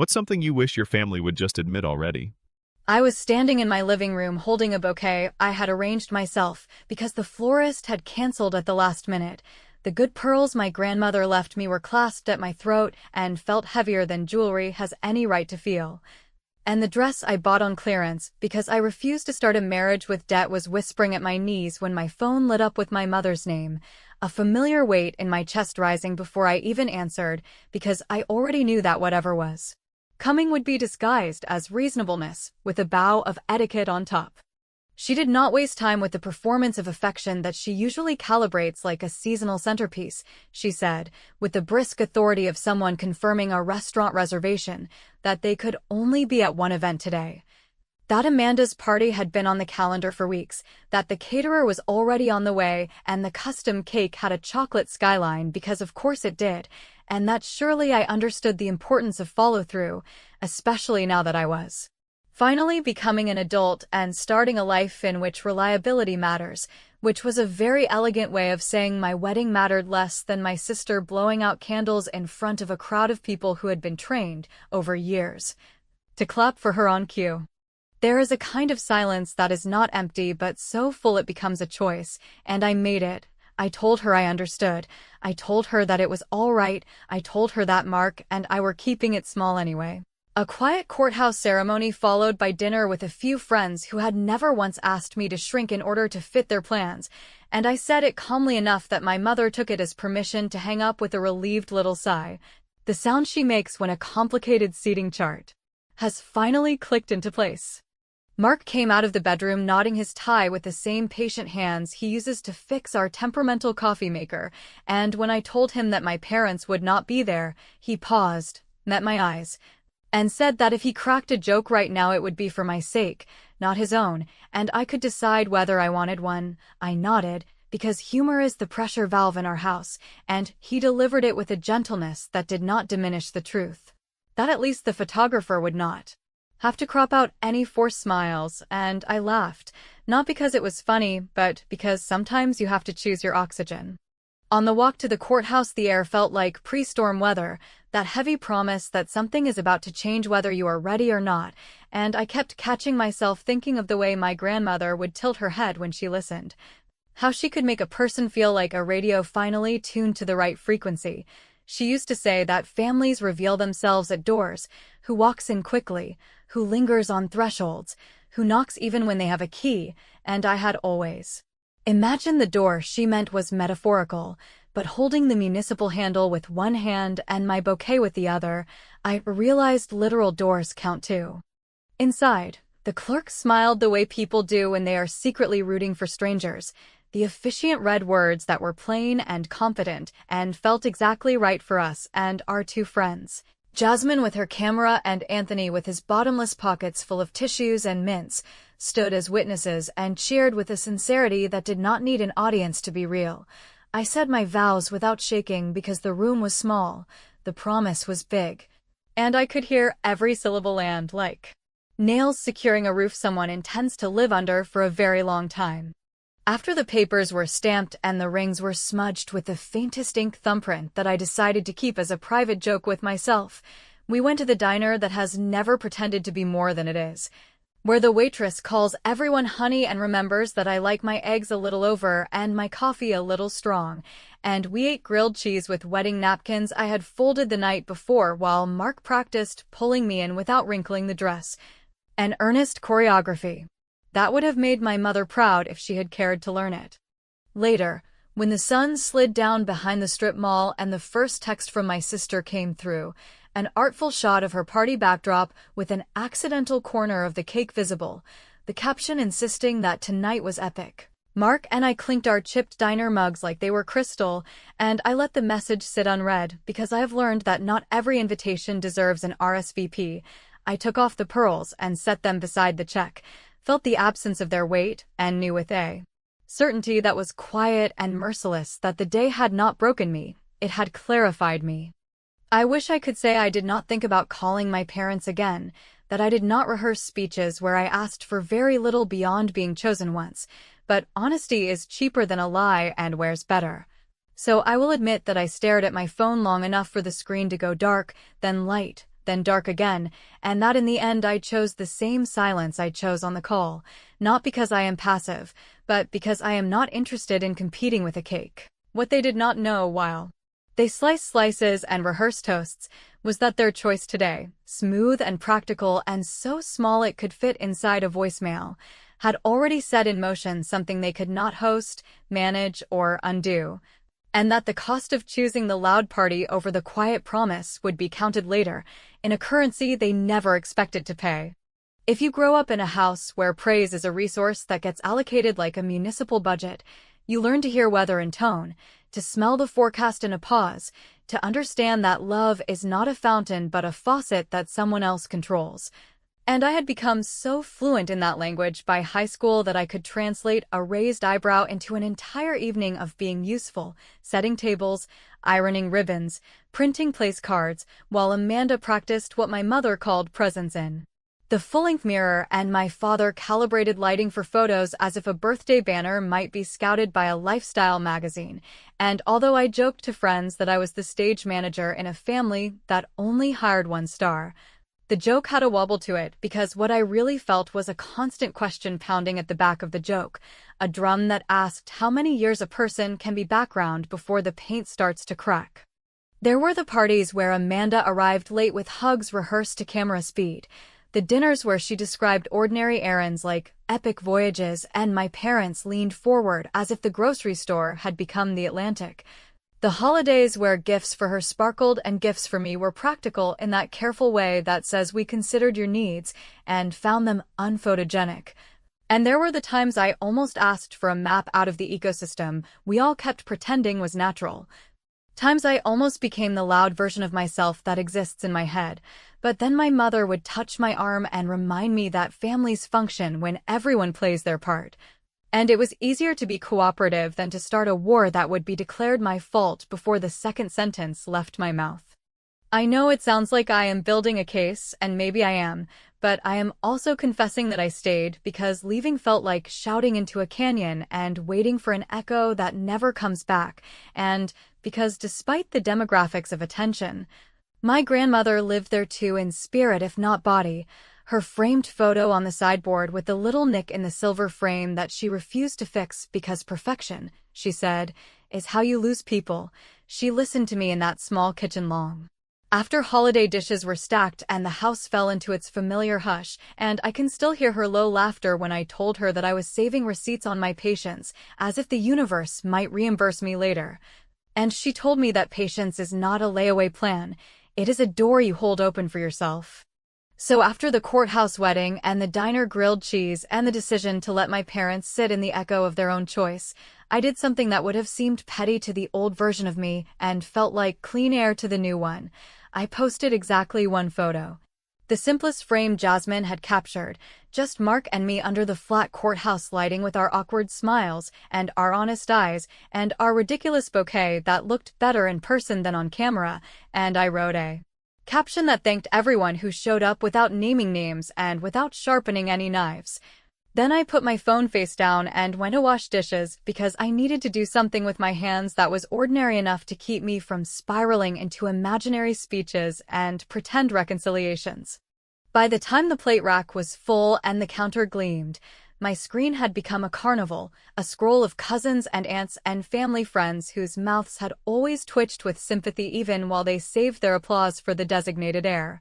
What's something you wish your family would just admit already? I was standing in my living room holding a bouquet I had arranged myself because the florist had canceled at the last minute. The good pearls my grandmother left me were clasped at my throat and felt heavier than jewelry has any right to feel. And the dress I bought on clearance because I refused to start a marriage with debt was whispering at my knees when my phone lit up with my mother's name, a familiar weight in my chest rising before I even answered because I already knew that whatever was coming would be disguised as reasonableness, with a bow of etiquette on top. She did not waste time with the performance of affection that she usually calibrates like a seasonal centerpiece, she said, with the brisk authority of someone confirming a restaurant reservation, that they could only be at one event today. That Amanda's party had been on the calendar for weeks, that the caterer was already on the way, and the custom cake had a chocolate skyline because of course it did, and that surely I understood the importance of follow-through, especially now that I was finally becoming an adult and starting a life in which reliability matters, which was a very elegant way of saying my wedding mattered less than my sister blowing out candles in front of a crowd of people who had been trained, over years, to clap for her on cue. There is a kind of silence that is not empty but so full it becomes a choice, and I made it. I told her I understood. I told her that it was all right. I told her that Mark and I were keeping it small anyway. A quiet courthouse ceremony followed by dinner with a few friends who had never once asked me to shrink in order to fit their plans, and I said it calmly enough that my mother took it as permission to hang up with a relieved little sigh, the sound she makes when a complicated seating chart has finally clicked into place. Mark came out of the bedroom nodding his tie with the same patient hands he uses to fix our temperamental coffee maker, and when I told him that my parents would not be there, he paused, met my eyes, and said that if he cracked a joke right now it would be for my sake, not his own, and I could decide whether I wanted one. I nodded, because humor is the pressure valve in our house, and he delivered it with a gentleness that did not diminish the truth. That at least the photographer would not have to crop out any forced smiles, and I laughed, not because it was funny, but because sometimes you have to choose your oxygen. On the walk to the courthouse the air felt like pre-storm weather, that heavy promise that something is about to change whether you are ready or not, and I kept catching myself thinking of the way my grandmother would tilt her head when she listened. How she could make a person feel like a radio finally tuned to the right frequency. She used to say that families reveal themselves at doors, who walks in quickly, who lingers on thresholds, who knocks even when they have a key, and I had always imagined the door she meant was metaphorical, but holding the municipal handle with one hand and my bouquet with the other, I realized literal doors count too. Inside, the clerk smiled the way people do when they are secretly rooting for strangers. The officiant read words that were plain and confident and felt exactly right for us and our two friends. Jasmine with her camera and Anthony with his bottomless pockets full of tissues and mints stood as witnesses and cheered with a sincerity that did not need an audience to be real. I said my vows without shaking because the room was small, the promise was big, and I could hear every syllable land like nails securing a roof someone intends to live under for a very long time. After the papers were stamped and the rings were smudged with the faintest ink thumbprint that I decided to keep as a private joke with myself, we went to the diner that has never pretended to be more than it is, where the waitress calls everyone honey and remembers that I like my eggs a little over and my coffee a little strong, and we ate grilled cheese with wedding napkins I had folded the night before while Mark practiced pulling me in without wrinkling the dress. An earnest choreography that would have made my mother proud if she had cared to learn it. Later, when the sun slid down behind the strip mall and the first text from my sister came through, an artful shot of her party backdrop with an accidental corner of the cake visible, the caption insisting that tonight was epic. Mark and I clinked our chipped diner mugs like they were crystal, and I let the message sit unread because I have learned that not every invitation deserves an RSVP. I took off the pearls and set them beside the check, felt the absence of their weight, and knew with a certainty that was quiet and merciless that the day had not broken me, it had clarified me. I wish I could say I did not think about calling my parents again, that I did not rehearse speeches where I asked for very little beyond being chosen once, but honesty is cheaper than a lie and wears better. So I will admit that I stared at my phone long enough for the screen to go dark, then light, then dark again, and that in the end I chose the same silence I chose on the call, not because I am passive, but because I am not interested in competing with a cake. What they did not know while they sliced slices and rehearsed toasts was that their choice today, smooth and practical and so small it could fit inside a voicemail, had already set in motion something they could not host, manage, or undo, and that the cost of choosing the loud party over the quiet promise would be counted later, in a currency they never expected to pay. If you grow up in a house where praise is a resource that gets allocated like a municipal budget, you learn to hear weather in tone, to smell the forecast in a pause, to understand that love is not a fountain but a faucet that someone else controls. And I had become so fluent in that language by high school that I could translate a raised eyebrow into an entire evening of being useful, setting tables, ironing ribbons, printing place cards, while Amanda practiced what my mother called presence in the full-length mirror and my father calibrated lighting for photos as if a birthday banner might be scouted by a lifestyle magazine. And although I joked to friends that I was the stage manager in a family that only hired one star, the joke had a wobble to it because what I really felt was a constant question pounding at the back of the joke, a drum that asked how many years a person can be background before the paint starts to crack. There were the parties where Amanda arrived late with hugs rehearsed to camera speed, the dinners where she described ordinary errands like epic voyages and my parents leaned forward as if the grocery store had become the Atlantic. The holidays where gifts for her sparkled and gifts for me were practical in that careful way that says we considered your needs and found them unphotogenic. And there were the times I almost asked for a map out of the ecosystem we all kept pretending was natural. Times I almost became the loud version of myself that exists in my head, but then my mother would touch my arm and remind me that families function when everyone plays their part. And it was easier to be cooperative than to start a war that would be declared my fault before the second sentence left my mouth. I know it sounds like I am building a case, and maybe I am, but I am also confessing that I stayed because leaving felt like shouting into a canyon and waiting for an echo that never comes back, and because despite the demographics of attention, my grandmother lived there too in spirit if not body, her framed photo on the sideboard with the little nick in the silver frame that she refused to fix because perfection, she said, is how you lose people. She listened to me in that small kitchen long after holiday dishes were stacked and the house fell into its familiar hush, and I can still hear her low laughter when I told her that I was saving receipts on my patience, as if the universe might reimburse me later. And she told me that patience is not a layaway plan, it is a door you hold open for yourself. So after the courthouse wedding and the diner grilled cheese and the decision to let my parents sit in the echo of their own choice, I did something that would have seemed petty to the old version of me and felt like clean air to the new one. I posted exactly one photo. The simplest frame Jasmine had captured, just Mark and me under the flat courthouse lighting with our awkward smiles and our honest eyes and our ridiculous bouquet that looked better in person than on camera, and I wrote a caption that thanked everyone who showed up without naming names and without sharpening any knives. Then I put my phone face down and went to wash dishes because I needed to do something with my hands that was ordinary enough to keep me from spiraling into imaginary speeches and pretend reconciliations. By the time the plate rack was full and the counter gleamed, my screen had become a carnival, a scroll of cousins and aunts and family friends whose mouths had always twitched with sympathy even while they saved their applause for the designated heir.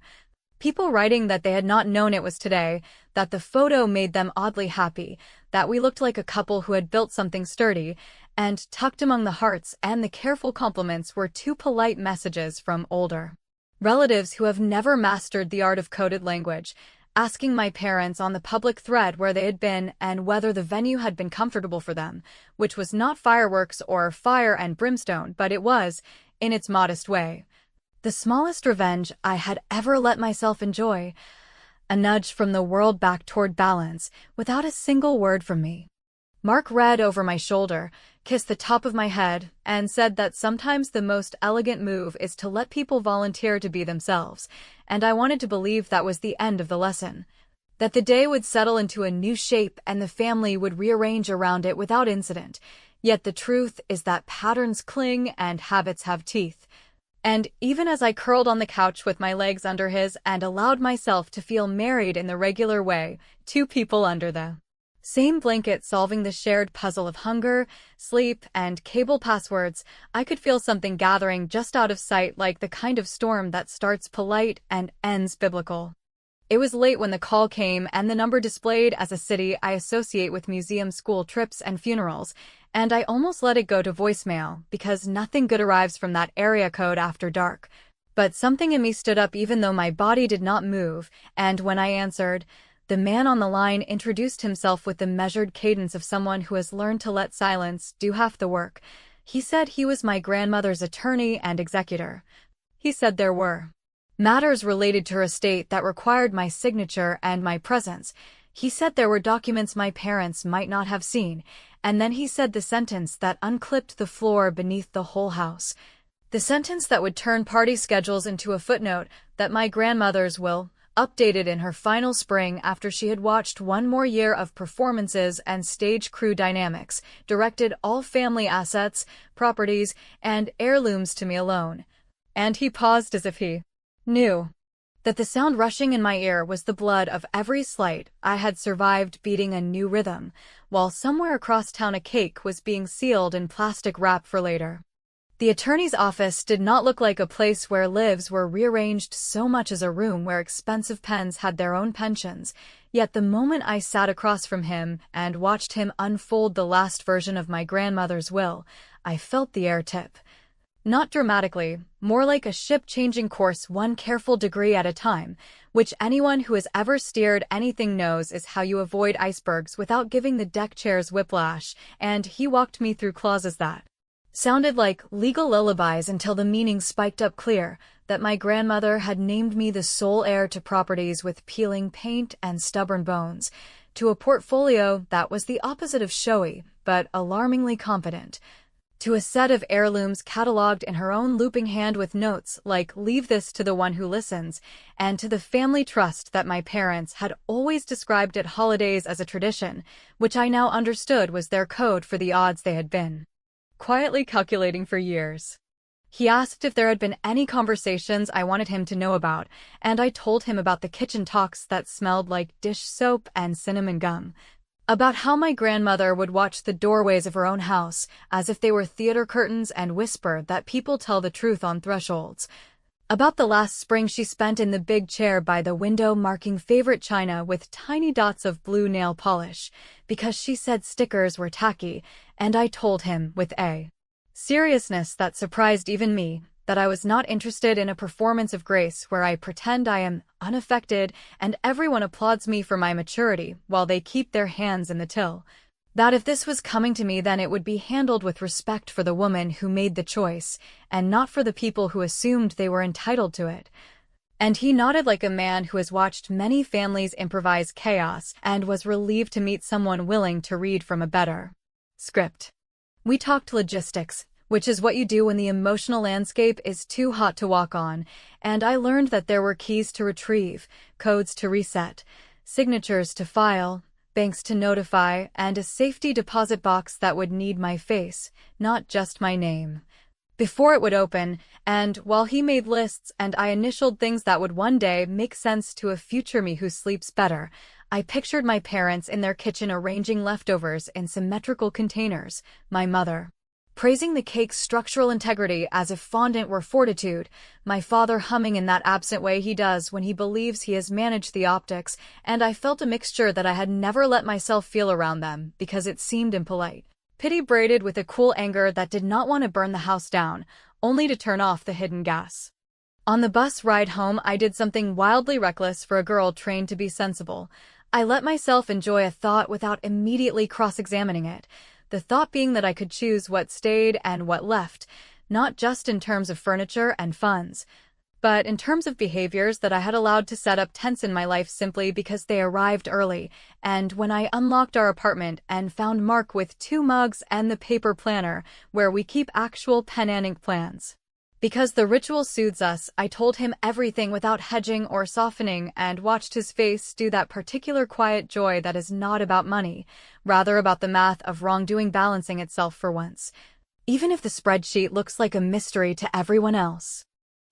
People writing that they had not known it was today, that the photo made them oddly happy, that we looked like a couple who had built something sturdy, and tucked among the hearts and the careful compliments were two polite messages from older relatives who have never mastered the art of coded language, asking my parents on the public thread where they had been and whether the venue had been comfortable for them, which was not fireworks or fire and brimstone, but it was, in its modest way, the smallest revenge I had ever let myself enjoy, a nudge from the world back toward balance, without a single word from me. Mark read over my shoulder, kissed the top of my head, and said that sometimes the most elegant move is to let people volunteer to be themselves, and I wanted to believe that was the end of the lesson. That the day would settle into a new shape and the family would rearrange around it without incident. Yet the truth is that patterns cling and habits have teeth. And even as I curled on the couch with my legs under his and allowed myself to feel married in the regular way, two people under the same blanket solving the shared puzzle of hunger, sleep, and cable passwords, I could feel something gathering just out of sight, like the kind of storm that starts polite and ends biblical. It was late when the call came, and the number displayed as a city I associate with museum school trips and funerals, and I almost let it go to voicemail because nothing good arrives from that area code after dark. But something in me stood up even though my body did not move, and when I answered, the man on the line introduced himself with the measured cadence of someone who has learned to let silence do half the work. He said he was my grandmother's attorney and executor. He said there were matters related to her estate that required my signature and my presence. He said there were documents my parents might not have seen, and then he said the sentence that unclipped the floor beneath the whole house. The sentence that would turn party schedules into a footnote, that my grandmother's will, updated in her final spring after she had watched one more year of performances and stage crew dynamics, directed all family assets, properties, and heirlooms to me alone. And he paused as if he knew that the sound rushing in my ear was the blood of every slight I had survived beating a new rhythm, while somewhere across town a cake was being sealed in plastic wrap for later. The attorney's office did not look like a place where lives were rearranged so much as a room where expensive pens had their own pensions, yet the moment I sat across from him and watched him unfold the last version of my grandmother's will, I felt the air tip. Not dramatically, more like a ship changing course one careful degree at a time, which anyone who has ever steered anything knows is how you avoid icebergs without giving the deck chairs whiplash, and he walked me through clauses that sounded like legal lullabies until the meaning spiked up clear, that my grandmother had named me the sole heir to properties with peeling paint and stubborn bones, to a portfolio that was the opposite of showy, but alarmingly confident, to a set of heirlooms catalogued in her own looping hand with notes like "Leave this to the one who listens," and to the family trust that my parents had always described at holidays as a tradition, which I now understood was their code for the odds they had been quietly calculating for years. He asked if there had been any conversations I wanted him to know about, and I told him about the kitchen talks that smelled like dish soap and cinnamon gum, about how my grandmother would watch the doorways of her own house as if they were theater curtains and whisper that people tell the truth on thresholds, about the last spring she spent in the big chair by the window marking favorite china with tiny dots of blue nail polish, because she said stickers were tacky, and I told him, with a seriousness that surprised even me, that I was not interested in a performance of grace where I pretend I am unaffected and everyone applauds me for my maturity while they keep their hands in the till. That if this was coming to me, then it would be handled with respect for the woman who made the choice, and not for the people who assumed they were entitled to it. And he nodded like a man who has watched many families improvise chaos and was relieved to meet someone willing to read from a better script. We talked logistics, which is what you do when the emotional landscape is too hot to walk on, and I learned that there were keys to retrieve, codes to reset, signatures to file, banks to notify, and a safety deposit box that would need my face, not just my name, before it would open. And while he made lists and I initialed things that would one day make sense to a future me who sleeps better, I pictured my parents in their kitchen arranging leftovers in symmetrical containers, my mother praising the cake's structural integrity as if fondant were fortitude, my father humming in that absent way he does when he believes he has managed the optics, and I felt a mixture that I had never let myself feel around them because it seemed impolite. Pity braided with a cool anger that did not want to burn the house down, only to turn off the hidden gas. On the bus ride home, I did something wildly reckless for a girl trained to be sensible. I let myself enjoy a thought without immediately cross-examining it. The thought being that I could choose what stayed and what left, not just in terms of furniture and funds, but in terms of behaviors that I had allowed to set up tents in my life simply because they arrived early. And when I unlocked our apartment and found Mark with 2 mugs and the paper planner where we keep actual pen and ink plans, because the ritual soothes us, I told him everything without hedging or softening and watched his face do that particular quiet joy that is not about money, rather about the math of wrongdoing balancing itself for once, even if the spreadsheet looks like a mystery to everyone else.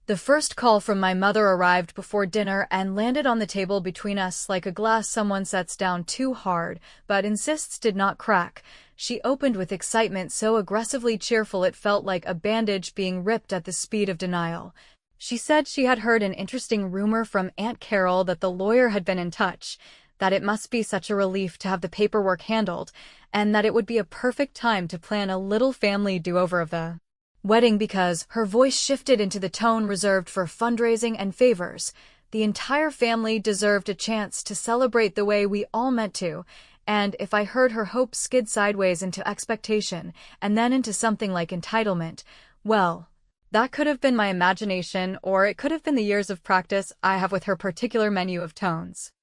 The first call from my mother arrived before dinner and landed on the table between us like a glass someone sets down too hard, but insists did not crack. She opened with excitement so aggressively cheerful it felt like a bandage being ripped at the speed of denial. She said she had heard an interesting rumor from Aunt Carol that the lawyer had been in touch, that it must be such a relief to have the paperwork handled, and that it would be a perfect time to plan a little family do-over of the wedding because her voice shifted into the tone reserved for fundraising and favors. The entire family deserved a chance to celebrate the way we all meant to, and if I heard her hopes skid sideways into expectation and then into something like entitlement, well, that could have been my imagination, or it could have been the years of practice I have with her particular menu of tones.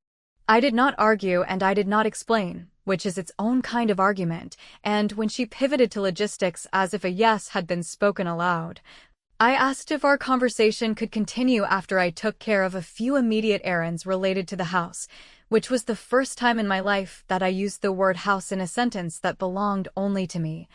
I did not argue and I did not explain, which is its own kind of argument, and when she pivoted to logistics as if a yes had been spoken aloud, I asked if our conversation could continue after I took care of a few immediate errands related to the house, which was the first time in my life that I used the word house in a sentence that belonged only to me.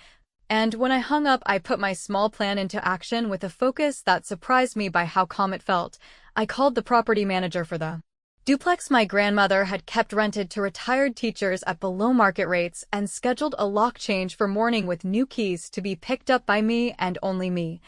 And when I hung up, I put my small plan into action with a focus that surprised me by how calm it felt. I called the property manager for the duplex my grandmother had kept rented to retired teachers at below-market rates and scheduled a lock change for morning with new keys to be picked up by me and only me.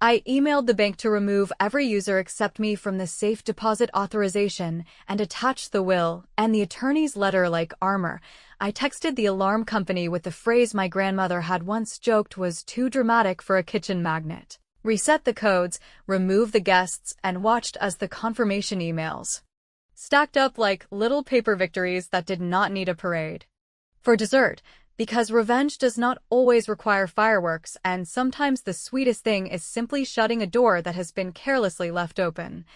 I emailed the bank to remove every user except me from the safe deposit authorization and attached the will and the attorney's letter like armor. I texted the alarm company with the phrase my grandmother had once joked was too dramatic for a kitchen magnet. Reset the codes, remove the guests, and watched as the confirmation emails stacked up like little paper victories that did not need a parade. For dessert, because revenge does not always require fireworks, and sometimes the sweetest thing is simply shutting a door that has been carelessly left open,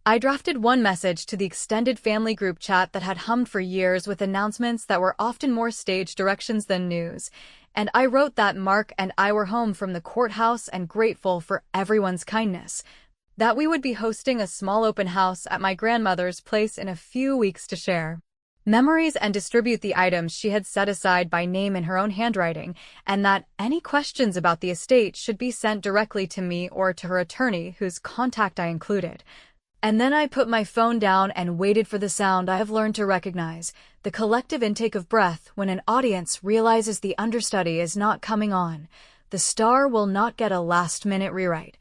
I drafted one message to the extended family group chat that had hummed for years with announcements that were often more stage directions than news, and I wrote that Mark and I were home from the courthouse and grateful for everyone's kindness, that we would be hosting a small open house at my grandmother's place in a few weeks to share memories and distribute the items she had set aside by name in her own handwriting, and that any questions about the estate should be sent directly to me or to her attorney, whose contact I included. And then I put my phone down and waited for the sound I have learned to recognize, the collective intake of breath when an audience realizes the understudy is not coming on. The star will not get a last-minute rewrite,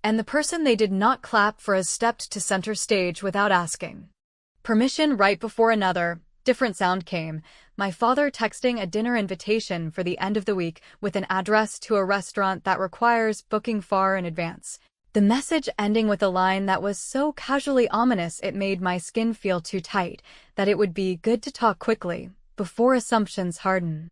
and the person they did not clap for has stepped to center stage without asking permission. Right before another different sound came, my father texting a dinner invitation for the end of the week with an address to a restaurant that requires booking far in advance. The message ending with a line that was so casually ominous it made my skin feel too tight, that it would be good to talk quickly, before assumptions harden.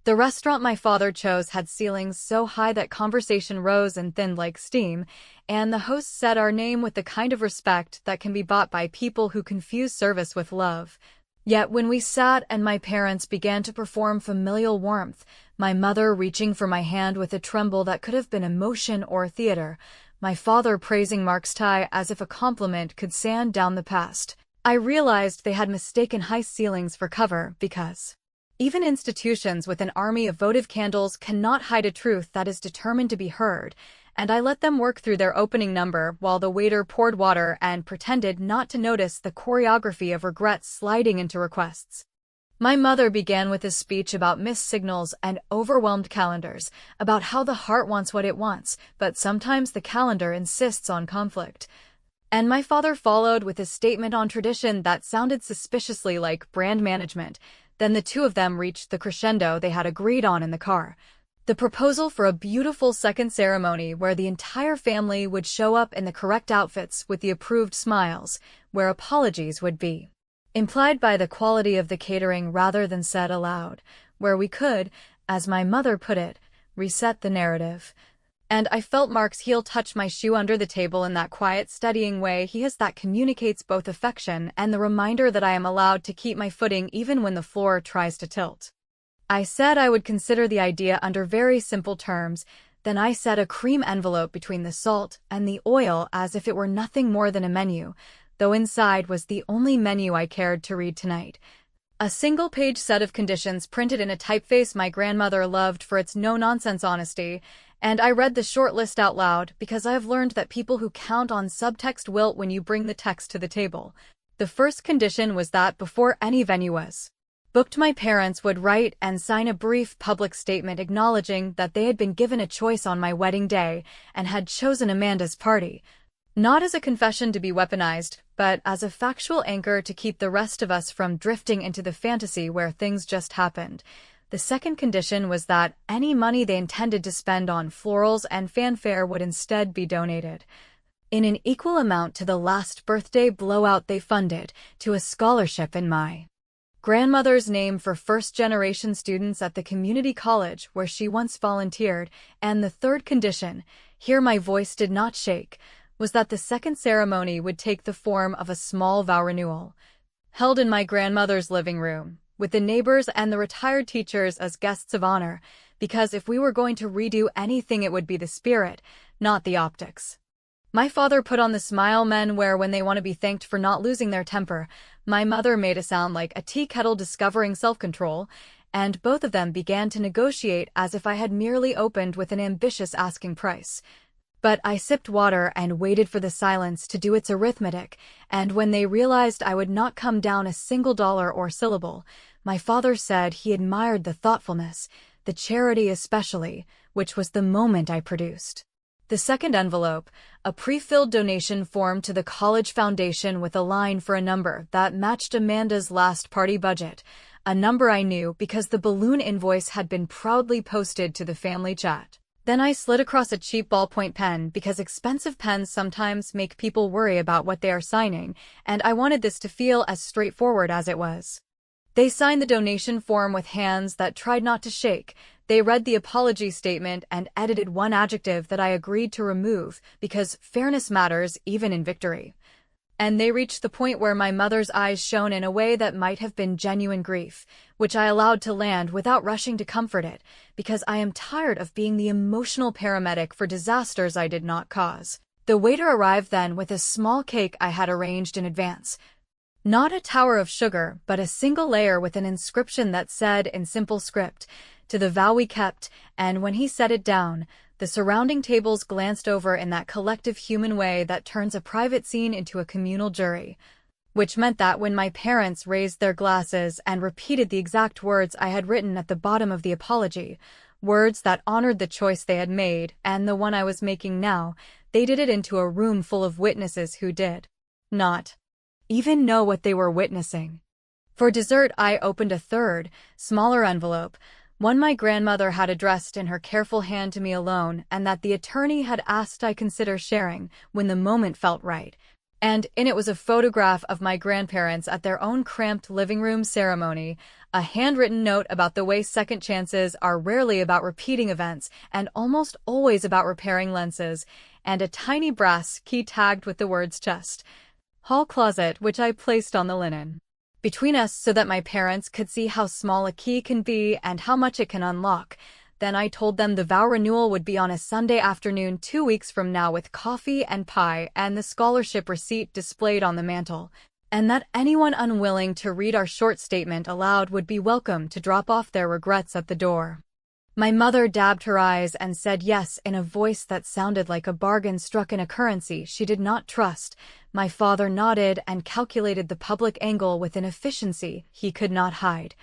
The restaurant my father chose had ceilings so high that conversation rose and thinned like steam, and the host said our name with the kind of respect that can be bought by people who confuse service with love. Yet when we sat and my parents began to perform familial warmth, my mother reaching for my hand with a tremble that could have been emotion or theater, my father praising Mark's tie as if a compliment could sand down the past, I realized they had mistaken high ceilings for cover, because even institutions with an army of votive candles cannot hide a truth that is determined to be heard, and I let them work through their opening number while the waiter poured water and pretended not to notice the choreography of regret sliding into requests. My mother began with a speech about missed signals and overwhelmed calendars, about how the heart wants what it wants, but sometimes the calendar insists on conflict. And my father followed with a statement on tradition that sounded suspiciously like brand management. Then the two of them reached the crescendo they had agreed on in the car. The proposal for a beautiful second ceremony where the entire family would show up in the correct outfits with the approved smiles, where apologies would be implied by the quality of the catering rather than said aloud, where we could, as my mother put it, reset the narrative. And I felt Mark's heel touch my shoe under the table in that quiet, steadying way he has that communicates both affection and the reminder that I am allowed to keep my footing even when the floor tries to tilt. I said I would consider the idea under very simple terms, then I set a cream envelope between the salt and the oil as if it were nothing more than a menu, though inside was the only menu I cared to read tonight. A single-page set of conditions printed in a typeface my grandmother loved for its no-nonsense honesty, And I read the short list out loud because I have learned that people who count on subtext wilt when you bring the text to the table. The first condition was that before any venue was booked, my parents would write and sign a brief public statement acknowledging that they had been given a choice on my wedding day and had chosen Amanda's party. Not as a confession to be weaponized, but as a factual anchor to keep the rest of us from drifting into the fantasy where things just happened. The second condition was that any money they intended to spend on florals and fanfare would instead be donated in an equal amount to the last birthday blowout they funded, to a scholarship in my grandmother's name for first-generation students at the community college where she once volunteered. And the third condition, here my voice did not shake, was that the second ceremony would take the form of a small vow renewal, held in my grandmother's living room, with the neighbors and the retired teachers as guests of honor, because if we were going to redo anything it would be the spirit, not the optics. My father put on the smile men wear when they want to be thanked for not losing their temper. My mother made a sound like a tea kettle discovering self-control, and both of them began to negotiate as if I had merely opened with an ambitious asking price. But I sipped water and waited for the silence to do its arithmetic, and when they realized I would not come down a single dollar or syllable, my father said he admired the thoughtfulness, the charity especially, which was the moment I produced the second envelope, a pre-filled donation form to the college foundation with a line for a number that matched Amanda's last party budget, a number I knew because the balloon invoice had been proudly posted to the family chat. Then I slid across a cheap ballpoint pen because expensive pens sometimes make people worry about what they are signing, and I wanted this to feel as straightforward as it was. They signed the donation form with hands that tried not to shake. They read the apology statement and edited one adjective that I agreed to remove because fairness matters even in victory. And they reached the point where my mother's eyes shone in a way that might have been genuine grief, which I allowed to land without rushing to comfort it, because I am tired of being the emotional paramedic for disasters I did not cause. The waiter arrived then with a small cake I had arranged in advance. Not a tower of sugar, but a single layer with an inscription that said in simple script, "To the vow we kept," and when he set it down, the surrounding tables glanced over in that collective human way that turns a private scene into a communal jury. Which meant that when my parents raised their glasses and repeated the exact words I had written at the bottom of the apology, words that honored the choice they had made and the one I was making now, they did it into a room full of witnesses who did not even know what they were witnessing. For dessert, I opened a third, smaller envelope, one my grandmother had addressed in her careful hand to me alone, and that the attorney had asked I consider sharing when the moment felt right. And in it was a photograph of my grandparents at their own cramped living room ceremony, a handwritten note about the way second chances are rarely about repeating events and almost always about repairing lenses, and a tiny brass key tagged with the words chest, hall closet, which I placed on the linen between us so that my parents could see how small a key can be and how much it can unlock. Then I told them the vow renewal would be on a Sunday afternoon 2 weeks from now with coffee and pie and the scholarship receipt displayed on the mantel, and that anyone unwilling to read our short statement aloud would be welcome to drop off their regrets at the door. My mother dabbed her eyes and said yes in a voice that sounded like a bargain struck in a currency she did not trust. My father nodded and calculated the public angle with an efficiency he could not hide.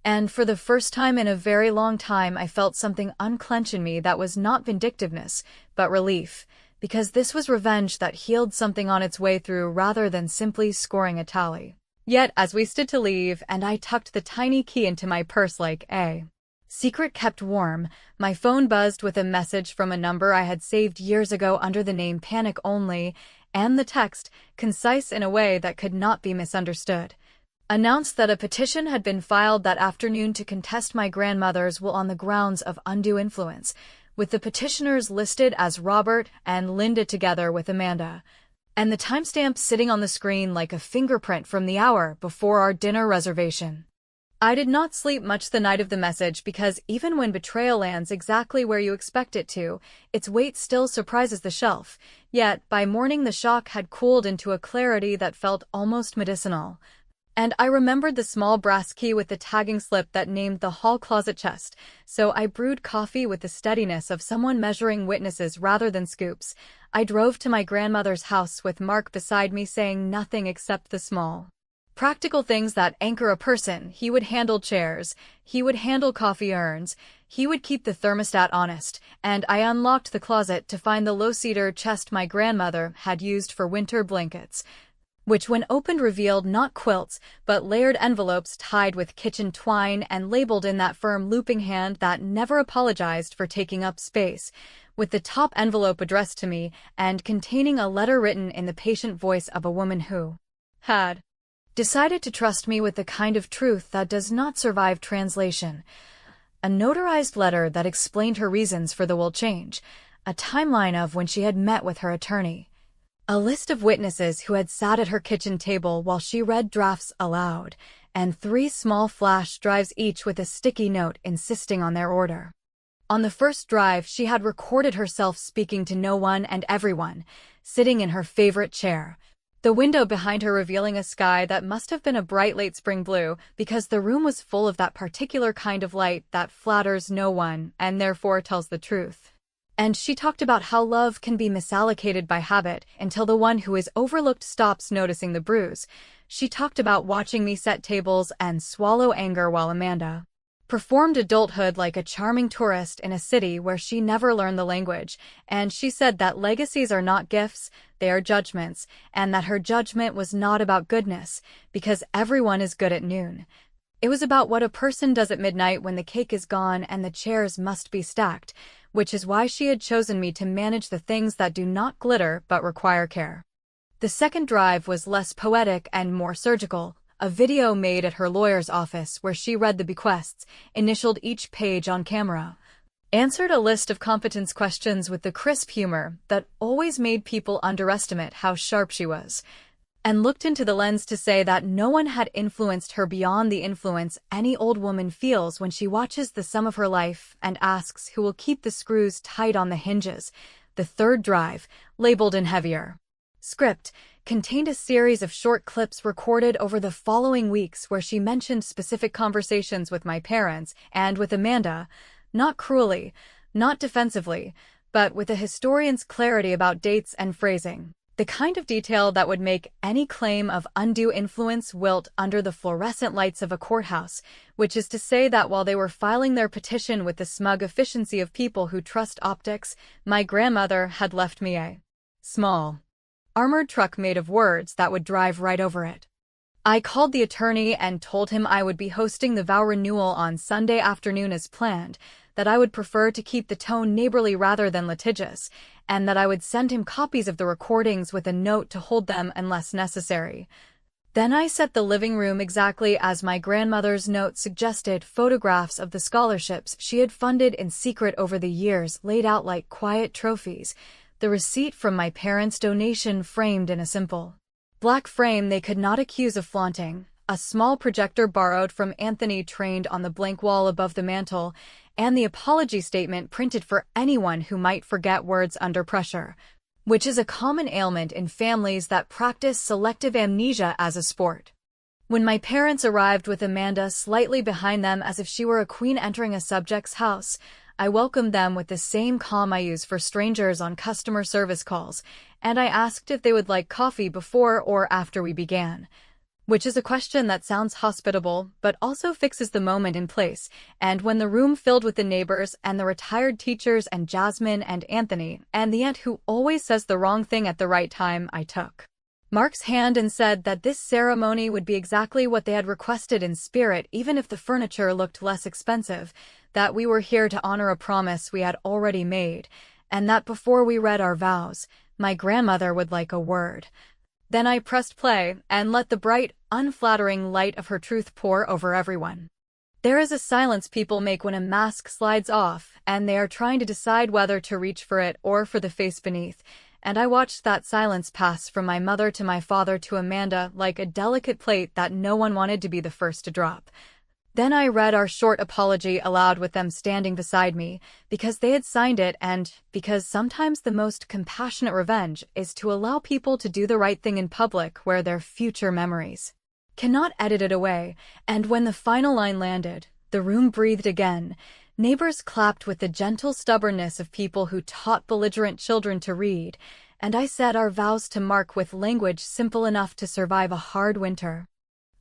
And for the first time in a very long time I felt something unclench in me that was not vindictiveness, but relief, because this was revenge that healed something on its way through rather than simply scoring a tally. Yet as we stood to leave and I tucked the tiny key into my purse like a secret kept warm, my phone buzzed with a message from a number I had saved years ago under the name Panic Only, and the text, concise in a way that could not be misunderstood, announced that a petition had been filed that afternoon to contest my grandmother's will on the grounds of undue influence, with the petitioners listed as Robert and Linda together with Amanda, and the timestamp sitting on the screen like a fingerprint from the hour before our dinner reservation. I did not sleep much the night of the message because even when betrayal lands exactly where you expect it to, its weight still surprises the shelf. Yet, by morning the shock had cooled into a clarity that felt almost medicinal. And I remembered the small brass key with the tagging slip that named the hall closet chest, so I brewed coffee with the steadiness of someone measuring witnesses rather than scoops. I drove to my grandmother's house with Mark beside me saying nothing except the small, practical things that anchor a person. He would handle chairs, he would handle coffee urns, he would keep the thermostat honest, and I unlocked the closet to find the low-cedar chest my grandmother had used for winter blankets, which when opened revealed not quilts, but layered envelopes tied with kitchen twine and labeled in that firm looping hand that never apologized for taking up space, with the top envelope addressed to me and containing a letter written in the patient voice of a woman who had decided to trust me with the kind of truth that does not survive translation. A notarized letter that explained her reasons for the will change, a timeline of when she had met with her attorney, a list of witnesses who had sat at her kitchen table while she read drafts aloud, and 3 small flash drives each with a sticky note insisting on their order. On the first drive, she had recorded herself speaking to no one and everyone, sitting in her favorite chair, the window behind her revealing a sky that must have been a bright late spring blue because the room was full of that particular kind of light that flatters no one and therefore tells the truth. And she talked about how love can be misallocated by habit until the one who is overlooked stops noticing the bruise. She talked about watching me set tables and swallow anger while Amanda performed adulthood like a charming tourist in a city where she never learned the language, and she said that legacies are not gifts, they are judgments, and that her judgment was not about goodness, because everyone is good at noon. It was about what a person does at midnight when the cake is gone and the chairs must be stacked, which is why she had chosen me to manage the things that do not glitter but require care. The second drive was less poetic and more surgical, a video made at her lawyer's office where she read the bequests, initialed each page on camera, answered a list of competence questions with the crisp humor that always made people underestimate how sharp she was, and looked into the lens to say that no one had influenced her beyond the influence any old woman feels when she watches the sum of her life and asks who will keep the screws tight on the hinges. The third drive, labeled in heavier script, contained a series of short clips recorded over the following weeks where she mentioned specific conversations with my parents and with Amanda, not cruelly, not defensively, but with a historian's clarity about dates and phrasing. The kind of detail that would make any claim of undue influence wilt under the fluorescent lights of a courthouse, which is to say that while they were filing their petition with the smug efficiency of people who trust optics, my grandmother had left me a small, armored truck made of words that would drive right over it. I called the attorney and told him I would be hosting the vow renewal on Sunday afternoon as planned, that I would prefer to keep the tone neighborly rather than litigious, and that I would send him copies of the recordings with a note to hold them unless necessary. Then I set the living room exactly as my grandmother's note suggested, photographs of the scholarships she had funded in secret over the years laid out like quiet trophies, the receipt from my parents' donation framed in a simple black frame they could not accuse of flaunting, a small projector borrowed from Anthony trained on the blank wall above the mantel, and the apology statement printed for anyone who might forget words under pressure, which is a common ailment in families that practice selective amnesia as a sport. When my parents arrived with Amanda slightly behind them as if she were a queen entering a subject's house, I welcomed them with the same calm I use for strangers on customer service calls, and I asked if they would like coffee before or after we began, which is a question that sounds hospitable but also fixes the moment in place. And when the room filled with the neighbors and the retired teachers and Jasmine and Anthony and the aunt who always says the wrong thing at the right time, I took Mark's hand and said that this ceremony would be exactly what they had requested in spirit, even if the furniture looked less expensive, that we were here to honor a promise we had already made, and that before we read our vows, my grandmother would like a word. Then I pressed play and let the bright, unflattering light of her truth pour over everyone. There is a silence people make when a mask slides off and they are trying to decide whether to reach for it or for the face beneath, and I watched that silence pass from my mother to my father to Amanda like a delicate plate that no one wanted to be the first to drop. Then I read our short apology aloud with them standing beside me, because they had signed it and because sometimes the most compassionate revenge is to allow people to do the right thing in public where their future memories cannot edit it away, and when the final line landed, the room breathed again. Neighbors clapped with the gentle stubbornness of people who taught belligerent children to read, and I said our vows to Mark with language simple enough to survive a hard winter.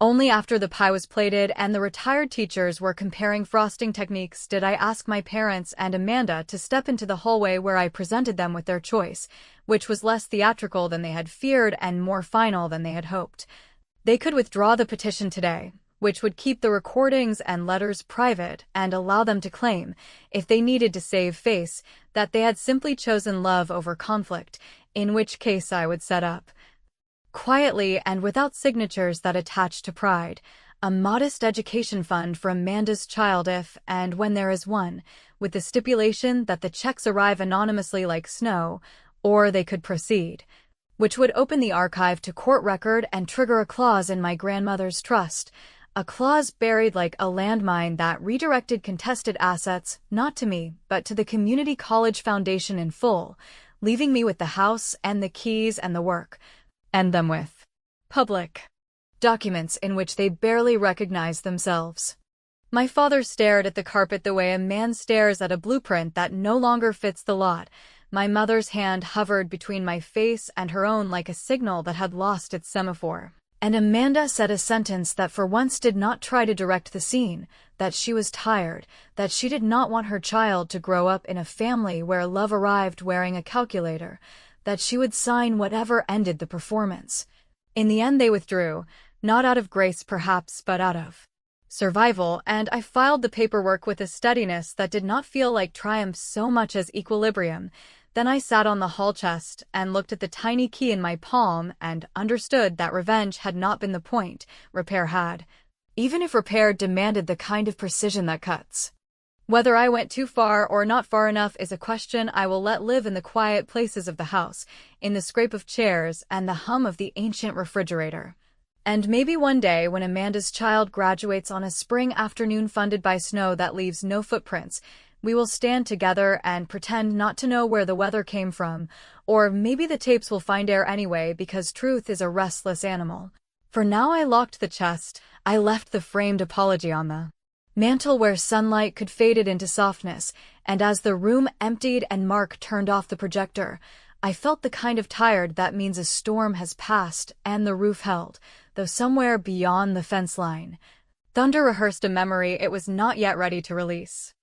Only after the pie was plated and the retired teachers were comparing frosting techniques did I ask my parents and Amanda to step into the hallway where I presented them with their choice, which was less theatrical than they had feared and more final than they had hoped. They could withdraw the petition today, which would keep the recordings and letters private and allow them to claim, if they needed to save face, that they had simply chosen love over conflict, in which case I would set up, quietly and without signatures that attach to pride, a modest education fund for Amanda's child if and when there is one, with the stipulation that the checks arrive anonymously like snow, or they could proceed, which would open the archive to court record and trigger a clause in my grandmother's trust, a clause buried like a landmine that redirected contested assets not to me but to the Community College Foundation in full, leaving me with the house and the keys and the work, and them with public documents in which they barely recognized themselves. My father stared at the carpet the way a man stares at a blueprint that no longer fits the lot. My mother's hand hovered between my face and her own like a signal that had lost its semaphore. And Amanda said a sentence that for once did not try to direct the scene, that she was tired, that she did not want her child to grow up in a family where love arrived wearing a calculator, that she would sign whatever ended the performance. In the end they withdrew, not out of grace perhaps but out of survival, and I filed the paperwork with a steadiness that did not feel like triumph so much as equilibrium. Then I sat on the hall chest and looked at the tiny key in my palm and understood that revenge had not been the point, repair had. Even if repair demanded the kind of precision that cuts. Whether I went too far or not far enough is a question I will let live in the quiet places of the house, in the scrape of chairs and the hum of the ancient refrigerator. And maybe one day when Amanda's child graduates on a spring afternoon funded by snow that leaves no footprints, we will stand together and pretend not to know where the weather came from, or maybe the tapes will find air anyway because truth is a restless animal. For now I locked the chest, I left the framed apology on the mantle where sunlight could fade it into softness, and as the room emptied and Mark turned off the projector, I felt the kind of tired that means a storm has passed and the roof held, though somewhere beyond the fence line. Thunder rehearsed a memory it was not yet ready to release.